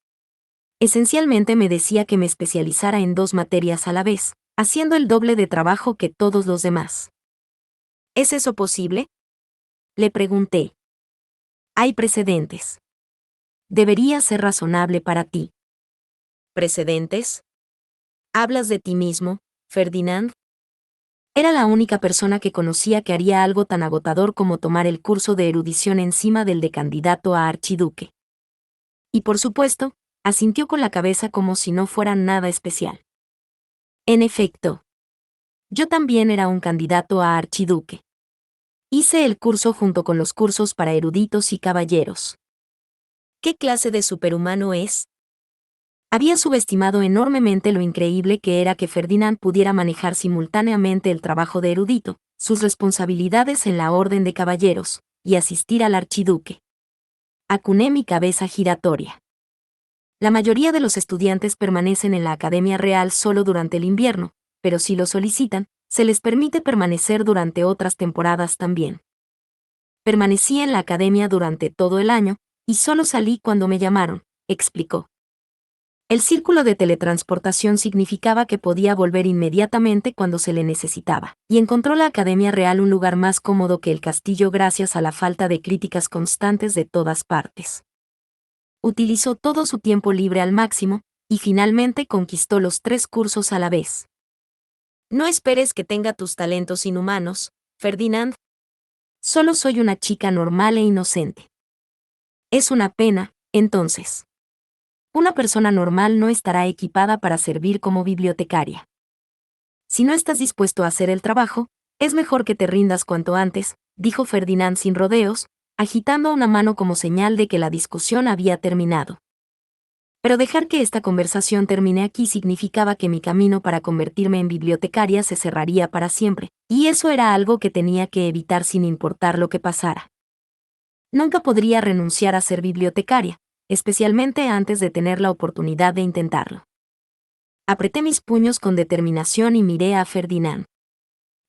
Esencialmente me decía que me especializara en 2 materias a la vez, haciendo el doble de trabajo que todos los demás. ¿Es eso posible? Le pregunté. Hay precedentes. Debería ser razonable para ti. ¿Precedentes? ¿Hablas de ti mismo, Ferdinand? Era la única persona que conocía que haría algo tan agotador como tomar el curso de erudición encima del de candidato a archiduque. Y por supuesto, asintió con la cabeza como si no fuera nada especial. En efecto, yo también era un candidato a archiduque. Hice el curso junto con los cursos para eruditos y caballeros. ¿Qué clase de superhumano es? Había subestimado enormemente lo increíble que era que Ferdinand pudiera manejar simultáneamente el trabajo de erudito, sus responsabilidades en la Orden de Caballeros, y asistir al archiduque. Acuné mi cabeza giratoria. La mayoría de los estudiantes permanecen en la Academia Real solo durante el invierno, pero si lo solicitan, se les permite permanecer durante otras temporadas también. Permanecí en la academia durante todo el año, y solo salí cuando me llamaron, explicó. El círculo de teletransportación significaba que podía volver inmediatamente cuando se le necesitaba, y encontró la Academia Real un lugar más cómodo que el castillo gracias a la falta de críticas constantes de todas partes. Utilizó todo su tiempo libre al máximo, y finalmente conquistó los 3 cursos a la vez. No esperes que tenga tus talentos inhumanos, Ferdinand. Solo soy una chica normal e inocente. Es una pena, entonces. Una persona normal no estará equipada para servir como bibliotecaria. Si no estás dispuesto a hacer el trabajo, es mejor que te rindas cuanto antes, dijo Ferdinand sin rodeos, agitando una mano como señal de que la discusión había terminado. Pero dejar que esta conversación termine aquí significaba que mi camino para convertirme en bibliotecaria se cerraría para siempre, y eso era algo que tenía que evitar sin importar lo que pasara. Nunca podría renunciar a ser bibliotecaria, especialmente antes de tener la oportunidad de intentarlo. Apreté mis puños con determinación y miré a Ferdinand.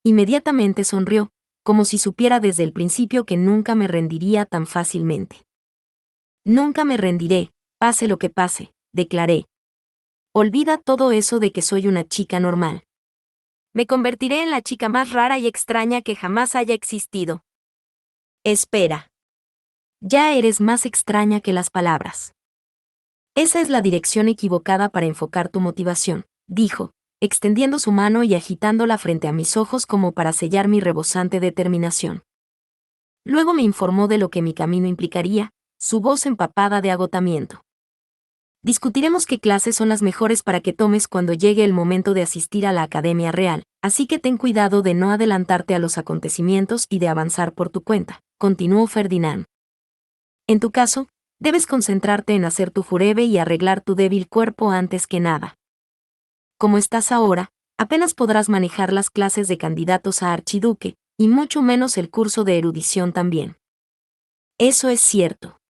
Inmediatamente sonrió, como si supiera desde el principio que nunca me rendiría tan fácilmente. Nunca me rendiré, pase lo que pase, declaré. Olvida todo eso de que soy una chica normal. Me convertiré en la chica más rara y extraña que jamás haya existido. Espera. Ya eres más extraña que las palabras. Esa es la dirección equivocada para enfocar tu motivación, dijo, extendiendo su mano y agitándola frente a mis ojos como para sellar mi rebosante determinación. Luego me informó de lo que mi camino implicaría, su voz empapada de agotamiento. Discutiremos qué clases son las mejores para que tomes cuando llegue el momento de asistir a la Academia Real, así que ten cuidado de no adelantarte a los acontecimientos y de avanzar por tu cuenta, continuó Ferdinand. En tu caso, debes concentrarte en hacer tu jurebe y arreglar tu débil cuerpo antes que nada. Como estás ahora, apenas podrás manejar las clases de candidatos a archiduque, y mucho menos el curso de erudición también. Eso es cierto.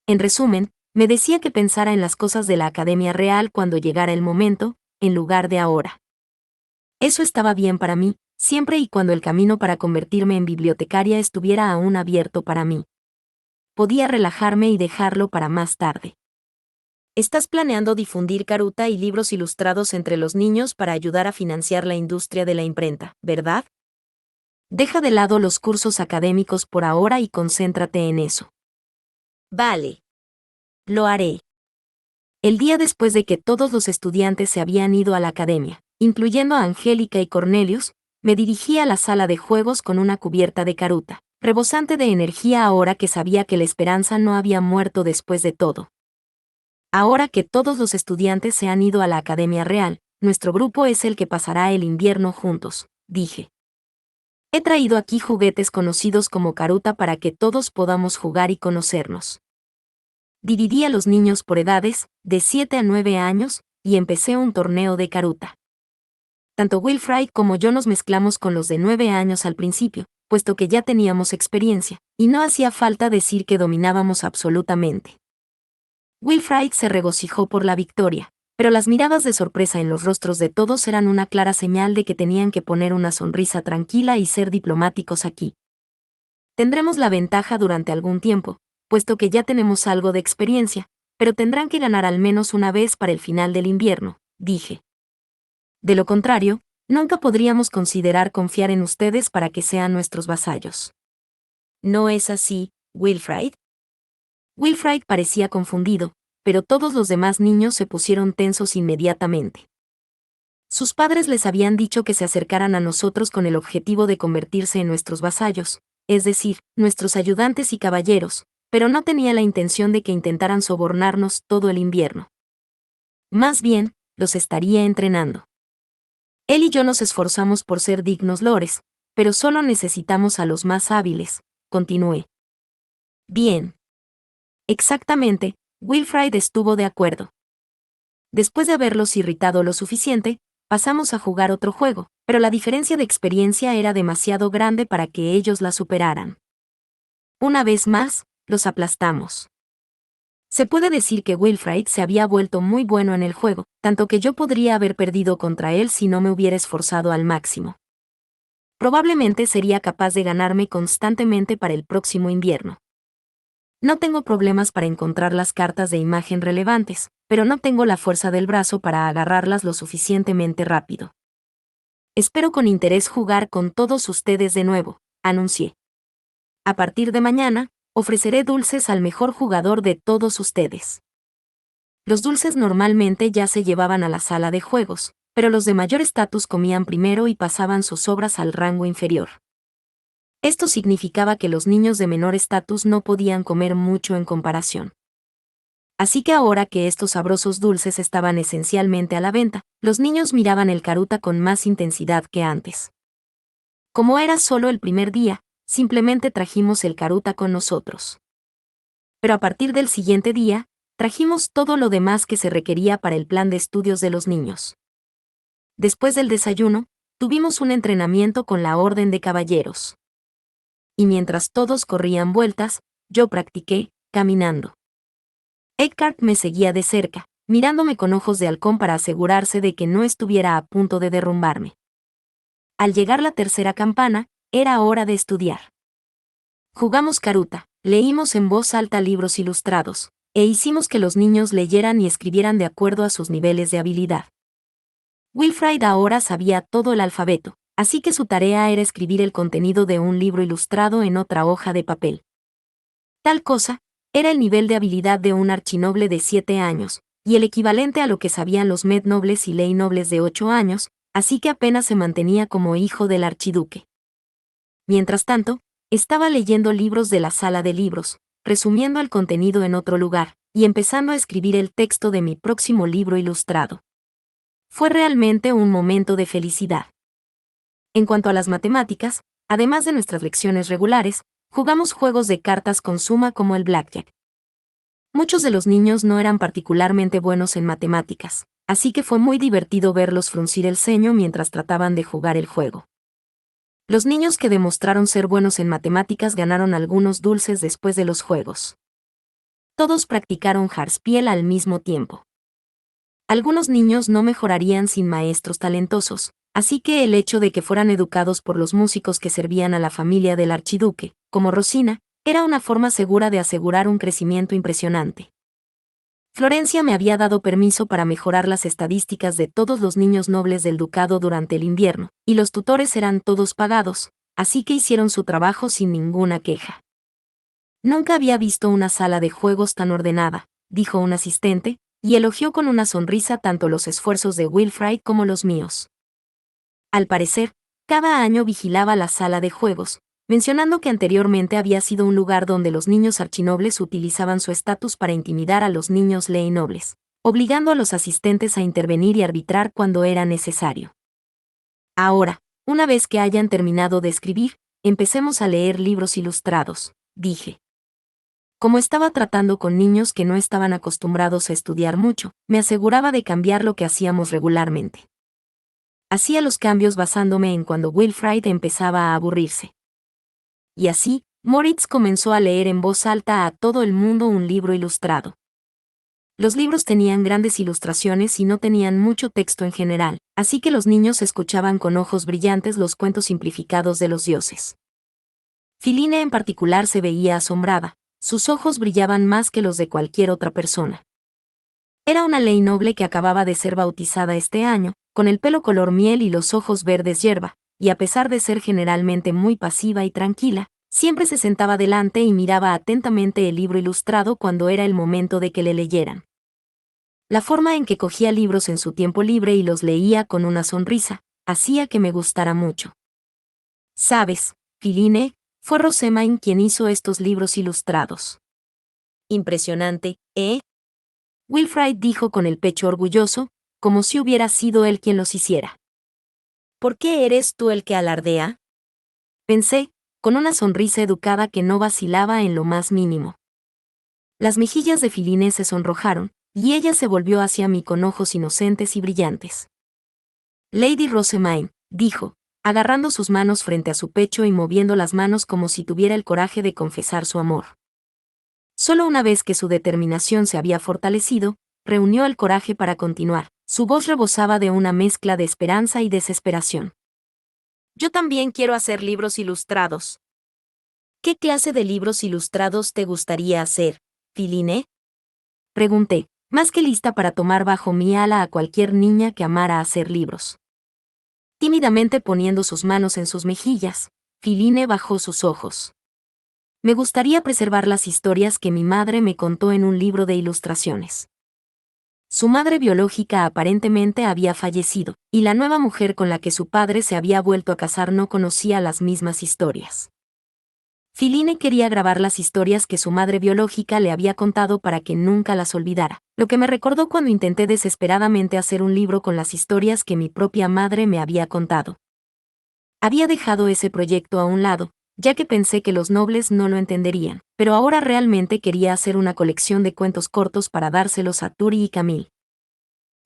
En resumen, me decía que pensara en las cosas de la Academia Real cuando llegara el momento, en lugar de ahora. Eso estaba bien para mí, siempre y cuando el camino para convertirme en bibliotecaria estuviera aún abierto para mí. Podía relajarme y dejarlo para más tarde. Estás planeando difundir Karuta y libros ilustrados entre los niños para ayudar a financiar la industria de la imprenta, ¿verdad? Deja de lado los cursos académicos por ahora y concéntrate en eso. Vale. Lo haré. El día después de que todos los estudiantes se habían ido a la academia, incluyendo a Angélica y Cornelius, me dirigí a la sala de juegos con una cubierta de Karuta, rebosante de energía ahora que sabía que la esperanza no había muerto después de todo. Ahora que todos los estudiantes se han ido a la Academia Real, nuestro grupo es el que pasará el invierno juntos, dije. He traído aquí juguetes conocidos como Karuta para que todos podamos jugar y conocernos. Dividí a los niños por edades, de 7 a 9 años, y empecé un torneo de Karuta. Tanto Wilfrid como yo nos mezclamos con los de 9 años al principio, puesto que ya teníamos experiencia, y no hacía falta decir que dominábamos absolutamente. Wilfrid se regocijó por la victoria, pero las miradas de sorpresa en los rostros de todos eran una clara señal de que tenían que poner una sonrisa tranquila y ser diplomáticos aquí. Tendremos la ventaja durante algún tiempo, puesto que ya tenemos algo de experiencia, pero tendrán que ganar al menos una vez para el final del invierno, dije. De lo contrario, nunca podríamos considerar confiar en ustedes para que sean nuestros vasallos. ¿No es así, Wilfrid? Wilfrid parecía confundido, pero todos los demás niños se pusieron tensos inmediatamente. Sus padres les habían dicho que se acercaran a nosotros con el objetivo de convertirse en nuestros vasallos, es decir, nuestros ayudantes y caballeros, pero no tenía la intención de que intentaran sobornarnos todo el invierno. Más bien, los estaría entrenando. Él y yo nos esforzamos por ser dignos lores, pero solo necesitamos a los más hábiles, continué. Bien. Exactamente, Wilfrid estuvo de acuerdo. Después de haberlos irritado lo suficiente, pasamos a jugar otro juego, pero la diferencia de experiencia era demasiado grande para que ellos la superaran. Una vez más, los aplastamos. Se puede decir que Wilfrid se había vuelto muy bueno en el juego, tanto que yo podría haber perdido contra él si no me hubiera esforzado al máximo. Probablemente sería capaz de ganarme constantemente para el próximo invierno. No tengo problemas para encontrar las cartas de imagen relevantes, pero no tengo la fuerza del brazo para agarrarlas lo suficientemente rápido. Espero con interés jugar con todos ustedes de nuevo, anuncié. A partir de mañana, ofreceré dulces al mejor jugador de todos ustedes. Los dulces normalmente ya se llevaban a la sala de juegos, pero los de mayor estatus comían primero y pasaban sus obras al rango inferior. Esto significaba que los niños de menor estatus no podían comer mucho en comparación. Así que ahora que estos sabrosos dulces estaban esencialmente a la venta, los niños miraban el caruta con más intensidad que antes. Como era solo el primer día, simplemente trajimos el caruta con nosotros. Pero a partir del siguiente día, trajimos todo lo demás que se requería para el plan de estudios de los niños. Después del desayuno, tuvimos un entrenamiento con la Orden de Caballeros. Y mientras todos corrían vueltas, yo practiqué, caminando. Eckhart me seguía de cerca, mirándome con ojos de halcón para asegurarse de que no estuviera a punto de derrumbarme. Al llegar la tercera campana, era hora de estudiar. Jugamos caruta, leímos en voz alta libros ilustrados, e hicimos que los niños leyeran y escribieran de acuerdo a sus niveles de habilidad. Wilfrid ahora sabía todo el alfabeto, así que su tarea era escribir el contenido de un libro ilustrado en otra hoja de papel. Tal cosa, era el nivel de habilidad de un archinoble de 7 años, y el equivalente a lo que sabían los med nobles y ley nobles de 8 años, así que apenas se mantenía como hijo del archiduque. Mientras tanto, estaba leyendo libros de la sala de libros, resumiendo el contenido en otro lugar, y empezando a escribir el texto de mi próximo libro ilustrado. Fue realmente un momento de felicidad. En cuanto a las matemáticas, además de nuestras lecciones regulares, jugamos juegos de cartas con suma como el blackjack. Muchos de los niños no eran particularmente buenos en matemáticas, así que fue muy divertido verlos fruncir el ceño mientras trataban de jugar el juego. Los niños que demostraron ser buenos en matemáticas ganaron algunos dulces después de los juegos. Todos practicaron Hartspiel al mismo tiempo. Algunos niños no mejorarían sin maestros talentosos, así que el hecho de que fueran educados por los músicos que servían a la familia del archiduque, como Rosina, era una forma segura de asegurar un crecimiento impresionante. Florencia me había dado permiso para mejorar las estadísticas de todos los niños nobles del ducado durante el invierno, y los tutores eran todos pagados, así que hicieron su trabajo sin ninguna queja. Nunca había visto una sala de juegos tan ordenada, dijo un asistente, y elogió con una sonrisa tanto los esfuerzos de Wilfrid como los míos. Al parecer, cada año vigilaba la sala de juegos, mencionando que anteriormente había sido un lugar donde los niños archinobles utilizaban su estatus para intimidar a los niños ley nobles, obligando a los asistentes a intervenir y arbitrar cuando era necesario. Ahora, una vez que hayan terminado de escribir, empecemos a leer libros ilustrados, dije. Como estaba tratando con niños que no estaban acostumbrados a estudiar mucho, me aseguraba de cambiar lo que hacíamos regularmente. Hacía los cambios basándome en cuando Wilfrid empezaba a aburrirse. Y así, Moritz comenzó a leer en voz alta a todo el mundo un libro ilustrado. Los libros tenían grandes ilustraciones y no tenían mucho texto en general, así que los niños escuchaban con ojos brillantes los cuentos simplificados de los dioses. Filine en particular se veía asombrada, sus ojos brillaban más que los de cualquier otra persona. Era una ley noble que acababa de ser bautizada este año, con el pelo color miel y los ojos verdes hierba, y a pesar de ser generalmente muy pasiva y tranquila, siempre se sentaba delante y miraba atentamente el libro ilustrado cuando era el momento de que le leyeran. La forma en que cogía libros en su tiempo libre y los leía con una sonrisa, hacía que me gustara mucho. ¿Sabes, Filine? Fue Rosemain quien hizo estos libros ilustrados. Impresionante, ¿eh? Wilfrid dijo con el pecho orgulloso, como si hubiera sido él quien los hiciera. ¿Por qué eres tú el que alardea? Pensé, con una sonrisa educada que no vacilaba en lo más mínimo. Las mejillas de Filine se sonrojaron, Y ella se volvió hacia mí con ojos inocentes y brillantes. Lady Rosamine, dijo, agarrando sus manos frente a su pecho y moviendo las manos como si tuviera el coraje de confesar su amor. Solo una vez que su determinación se había fortalecido, reunió el coraje para continuar. Su voz rebosaba de una mezcla de esperanza y desesperación. Yo también quiero hacer libros ilustrados. ¿Qué clase de libros ilustrados te gustaría hacer, Philine? Pregunté, más que lista para tomar bajo mi ala a cualquier niña que amara hacer libros. Tímidamente poniendo sus manos en sus mejillas, Philine bajó sus ojos. Me gustaría preservar las historias que mi madre me contó en un libro de ilustraciones. Su madre biológica aparentemente había fallecido, y la nueva mujer con la que su padre se había vuelto a casar no conocía las mismas historias. Philine quería grabar las historias que su madre biológica le había contado para que nunca las olvidara, lo que me recordó cuando intenté desesperadamente hacer un libro con las historias que mi propia madre me había contado. Había dejado ese proyecto a un lado, ya que pensé que los nobles no lo entenderían, pero ahora realmente quería hacer una colección de cuentos cortos para dárselos a Turi y Camille.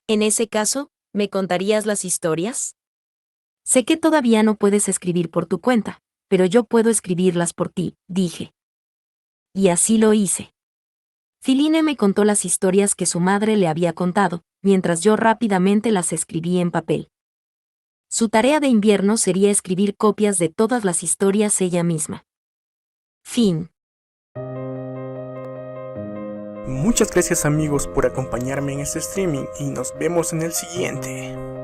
En ese caso, ¿me contarías las historias? Sé que todavía no puedes escribir por tu cuenta, pero yo puedo escribirlas por ti, dije. Y así lo hice. Philine me contó las historias que su madre le había contado, mientras yo rápidamente las escribí en papel. Su tarea de invierno sería escribir copias de todas las historias ella misma. Fin. Muchas gracias amigos por acompañarme en este streaming y nos vemos en el siguiente.